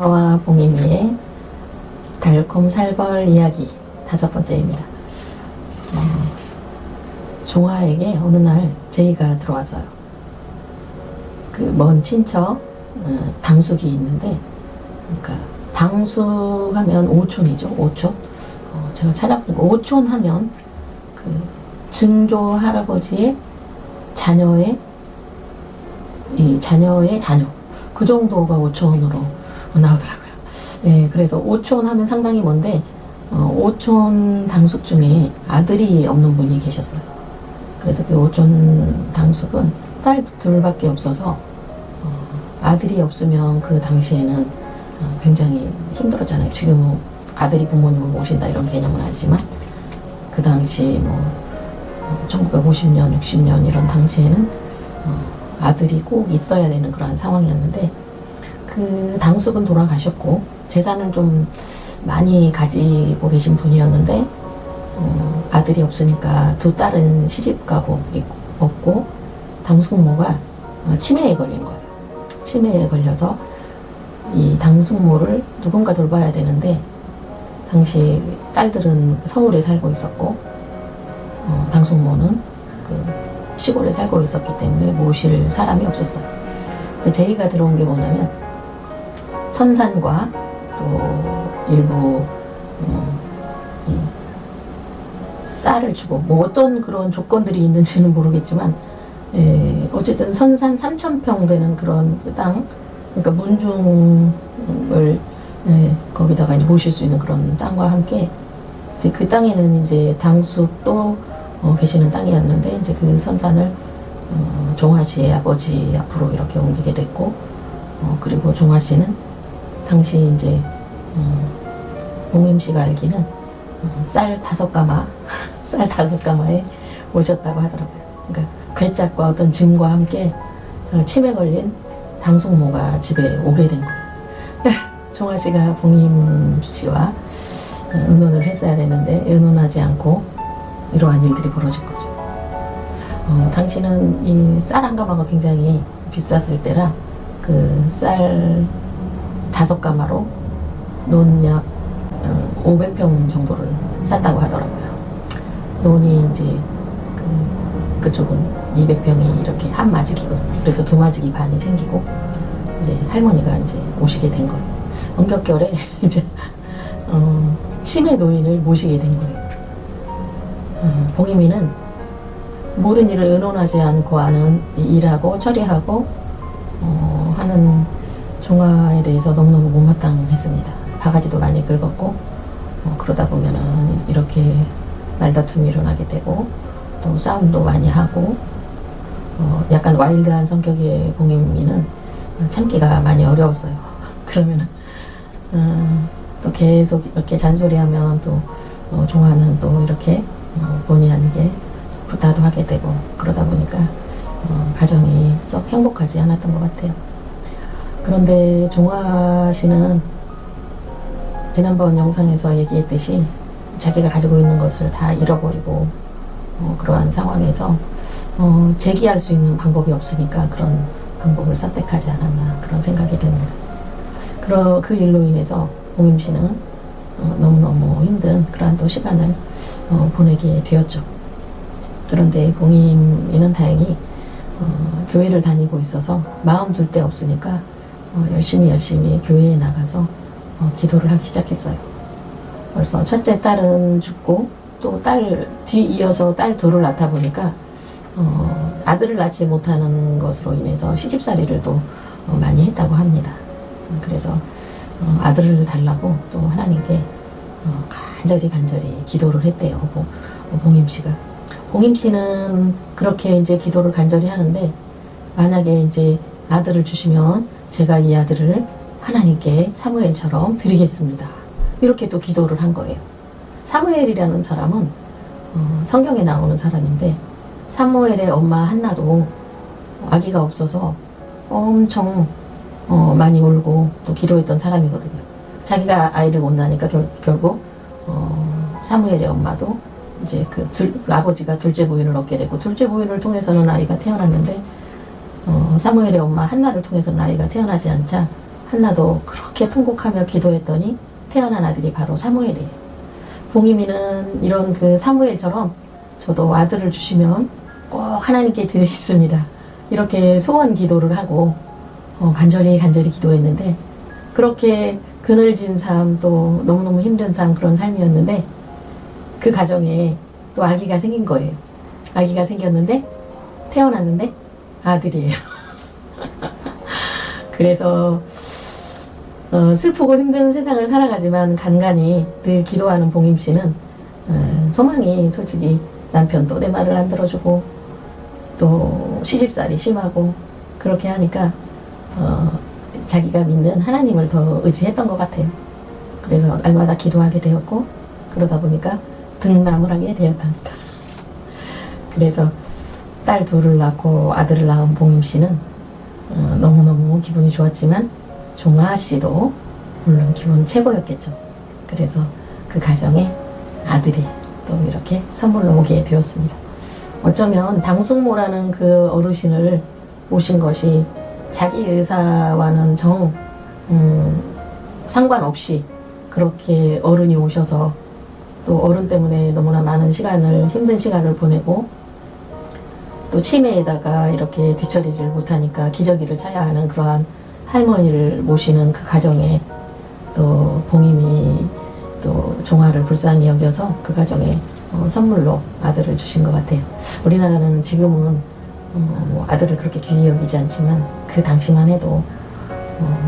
저와 봉임이의 달콤 살벌 이야기 5번째입니다. 종아에게 어느 날 제의가 들어왔어요. 그 먼 친척 당숙이 있는데, 그러니까 당숙하면 오촌이죠. 오촌. 제가 찾아보니까 오촌 하면 그 증조 할아버지의 자녀의 자녀, 그 정도가 오촌으로 나오더라고요. 예, 그래서 오촌 하면 상당히 먼데, 오촌 당숙 중에 아들이 없는 분이 계셨어요. 그래서 그 오촌 당숙은 딸 둘밖에 없어서 아들이 없으면 그 당시에는 굉장히 힘들었잖아요. 지금은 아들이 부모님을 모신다 이런 개념은 아니지만, 그 당시 뭐 1950년, 60년 이런 당시에는 아들이 꼭 있어야 되는 그러한 상황이었는데, 그 당숙은 돌아가셨고 재산을 좀 많이 가지고 계신 분이었는데, 아들이 없으니까 두 딸은 시집 가고 없고, 당숙모가 치매에 걸린 거예요. 치매에 걸려서 이 당숙모를 누군가 돌봐야 되는데, 당시 딸들은 서울에 살고 있었고, 당숙모는 그 시골에 살고 있었기 때문에 모실 사람이 없었어요. 근데 제의가 들어온 게 뭐냐면, 선산과 또 일부 쌀을 주고, 뭐 어떤 그런 조건들이 있는지는 모르겠지만, 어쨌든 선산 3,000평 되는 그런 그 땅, 그러니까 문중을 거기다가 이제 모실 수 있는 그런 땅과 함께, 이제 그 땅에는 이제 당숙도 계시는 땅이었는데, 이제 그 선산을 종화 씨의 아버지 앞으로 이렇게 옮기게 됐고, 그리고 종화 씨는 당시 이제 봉임 씨가 알기는 쌀 5가마, 쌀 5가마에 오셨다고 하더라고요. 그러니까 괴짝과 어떤 짐과 함께 치매 걸린 당숙모가 집에 오게 된 거예요. 종화 씨가 봉임 씨와 의논을 했어야 되는데 의논하지 않고 이러한 일들이 벌어진 거죠. 당시는 이 쌀 1가마가 굉장히 비쌌을 때라, 그 쌀 5가마로 논약 500평 정도를 샀다고 하더라고요. 논이 이제 그쪽은 200평이 이렇게 한 마지기거든요. 그래서 2마지기 반이 생기고, 이제 할머니가 이제 오시게 된 거예요. 원격결에 이제 치매 노인을 모시게 된 거예요. 봉임이는 모든 일을 의논하지 않고 일하고 처리하고 하는 종아에 대해서 너무너무 못마땅했습니다. 바가지도 많이 긁었고, 그러다 보면은 이렇게 말다툼이 일어나게 되고, 또 싸움도 많이 하고, 약간 와일드한 성격의 봉임이는 참기가 많이 어려웠어요. 그러면은 또 계속 이렇게 잔소리하면 또 종아는 또 이렇게 본의 아니게 부타도 하게 되고, 그러다 보니까 가정이 썩 행복하지 않았던 것 같아요. 그런데 종아 씨는 지난번 영상에서 얘기했듯이 자기가 가지고 있는 것을 다 잃어버리고, 그러한 상황에서 재기할 수 있는 방법이 없으니까 그런 방법을 선택하지 않았나, 그런 생각이 듭니다. 그 일로 인해서 봉임 씨는 너무너무 힘든 그러한 또 시간을 보내게 되었죠. 그런데 봉임이는 다행히 교회를 다니고 있어서 마음 둘 데 없으니까 열심히 교회에 나가서 기도를 하기 시작했어요. 벌써 첫째 딸은 죽고, 또 뒤이어서 딸 둘을 낳다 보니까 아들을 낳지 못하는 것으로 인해서 시집살이를 또 많이 했다고 합니다. 그래서 아들을 달라고 또 하나님께 간절히 기도를 했대요. 봉임 씨가. 봉임 씨는 그렇게 이제 기도를 간절히 하는데, 만약에 이제 아들을 주시면 제가 이 아들을 하나님께 사무엘처럼 드리겠습니다, 이렇게 또 기도를 한 거예요. 사무엘이라는 사람은 성경에 나오는 사람인데, 사무엘의 엄마 한나도 아기가 없어서 엄청 많이 울고 또 기도했던 사람이거든요. 자기가 아이를 못 낳으니까 결국 사무엘의 엄마도 이제 그 아버지가 둘째 부인을 얻게 됐고, 둘째 부인을 통해서는 아이가 태어났는데, 사무엘의 엄마 한나를 통해서는 아이가 태어나지 않자 한나도 그렇게 통곡하며 기도했더니 태어난 아들이 바로 사무엘이에요. 봉이미는 이런 그 사무엘처럼 저도 아들을 주시면 꼭 하나님께 드리겠습니다. 이렇게 소원 기도를 하고 간절히 기도했는데, 그렇게 그늘진 삶, 또 너무너무 힘든 삶, 그런 삶이었는데 그 가정에 또 아기가 생긴 거예요. 아기가 생겼는데 태어났는데 아들이에요. 그래서 슬프고 힘든 세상을 살아가지만 간간히 늘 기도하는 봉임씨는 소망이, 솔직히 남편도 내 말을 안 들어주고 또 시집살이 심하고 그렇게 하니까 자기가 믿는 하나님을 더 의지했던 것 같아요. 그래서 날마다 기도하게 되었고, 그러다 보니까 등나무라게 되었답니다. 그래서 딸 둘을 낳고 아들을 낳은 봉임씨는 너무너무 기분이 좋았지만 종아씨도 물론 기분 최고였겠죠. 그래서 그 가정에 아들이 또 이렇게 선물로 오게 되었습니다. 어쩌면 당숙모라는 그 어르신을 모신 것이 자기 의사와는 상관없이 그렇게 어른이 오셔서, 또 어른 때문에 너무나 많은 힘든 시간을 보내고 또 치매에다가 이렇게 뒤처리질 못하니까 기저귀를 차야 하는 그러한 할머니를 모시는 그 가정에 또 봉임이 또 종아를 불쌍히 여겨서 그 가정에 선물로 아들을 주신 것 같아요. 우리나라는 지금은 뭐 아들을 그렇게 귀히 여기지 않지만 그 당시만 해도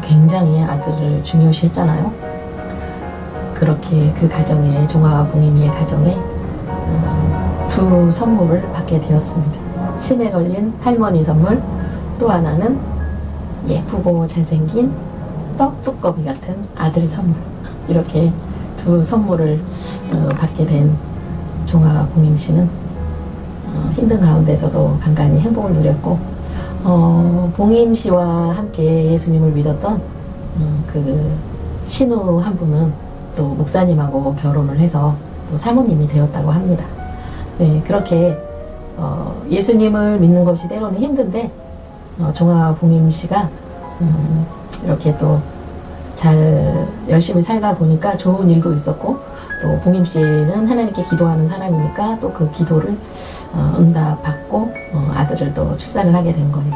굉장히 아들을 중요시 했잖아요. 그렇게 그 가정에, 종아와 봉임이의 가정에 두 선물을 받게 되었습니다. 치매 걸린 할머니 선물, 또 하나는 예쁘고 잘생긴 떡 두꺼비 같은 아들 선물. 이렇게 두 선물을 받게 된 종아와 봉임씨는 힘든 가운데서도 간간히 행복을 누렸고, 봉임씨와 함께 예수님을 믿었던 그 신우 한 분은 또 목사님하고 결혼을 해서 또 사모님이 되었다고 합니다. 네, 그렇게 예수님을 믿는 것이 때로는 힘든데 종아 봉임씨가 이렇게 또 잘 열심히 살다 보니까 좋은 일도 있었고, 또 봉임씨는 하나님께 기도하는 사람이니까 또 그 기도를 응답받고 아들을 또 출산을 하게 된 거예요.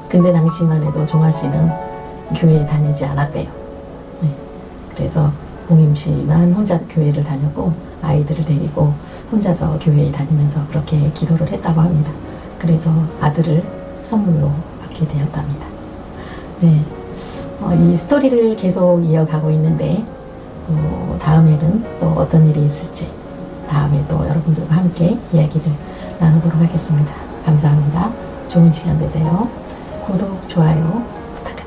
근데 당시만 해도 종아씨는 교회에 다니지 않았대요. 네, 그래서 봉임씨만 혼자 교회를 다녔고 아이들을 데리고 혼자서 교회에 다니면서 그렇게 기도를 했다고 합니다. 그래서 아들을 선물로 받게 되었답니다. 네, 이 스토리를 계속 이어가고 있는데 다음에는 또 어떤 일이 있을지 다음에 또 여러분들과 함께 이야기를 나누도록 하겠습니다. 감사합니다. 좋은 시간 되세요. 구독, 좋아요